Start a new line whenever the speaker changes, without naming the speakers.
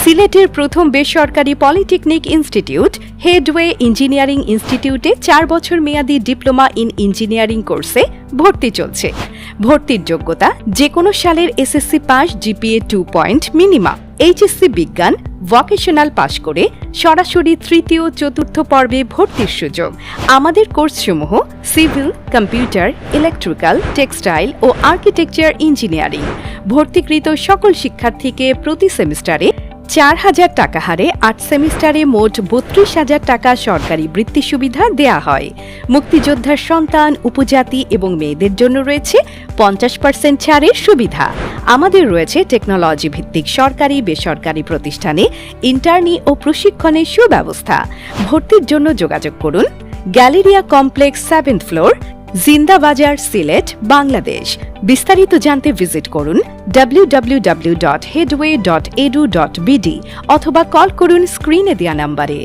সিলেটের প্রথম বেসরকারি পলিটেকনিক ইনস্টিটিউট হেডওয়ে ইঞ্জিনিয়ারিং ইনস্টিটিউটে 4 বছর মেয়াদী ডিপ্লোমা ইন ইঞ্জিনিয়ারিং কোর্সে ভর্তি চলছে। ভর্তির যোগ্যতা যে কোনো সালের SSC pass, GPA 2 point minimum, HSC বিজ্ঞান, ভোকেশনাল পাশ করে সরাসরি তৃতীয় চতুর্থ পর্বে ভর্তির সুযোগ। আমাদের কোর্সসমূহ সিভিল, কম্পিউটার, ইলেকট্রিক্যাল, টেক্সটাইল ও আর্কিটেকচার ইঞ্জিনিয়ারিং। ভর্তিকৃত সকল শিক্ষার্থীকে প্রতি সেমিস্টারে 4,000 টাকা হারে 8 সেমিস্টারে মোট 32,000 টাকা সরকারি বৃত্তি সুবিধা দেয়া হয়। মুক্তিযোদ্ধার সন্তান, উপজাতি এবং মেয়েদের জন্য রয়েছে 50% ছাড়ের সুবিধা। আমাদের রয়েছে টেকনোলজি ভিত্তিক সরকারি বেসরকারি প্রতিষ্ঠানে ইন্টার্নি ও প্রশিক্ষণের সুব্যবস্থা। ভর্তির জন্য যোগাযোগ করুন galleria complex 7th floor, Zindabazar, Sylhet, Bangladesh. বিস্তারিত জানতে ভিজিট করুন www.headway.edu.bd অথবা কল করুন স্ক্রিনে দেয়া নম্বরে।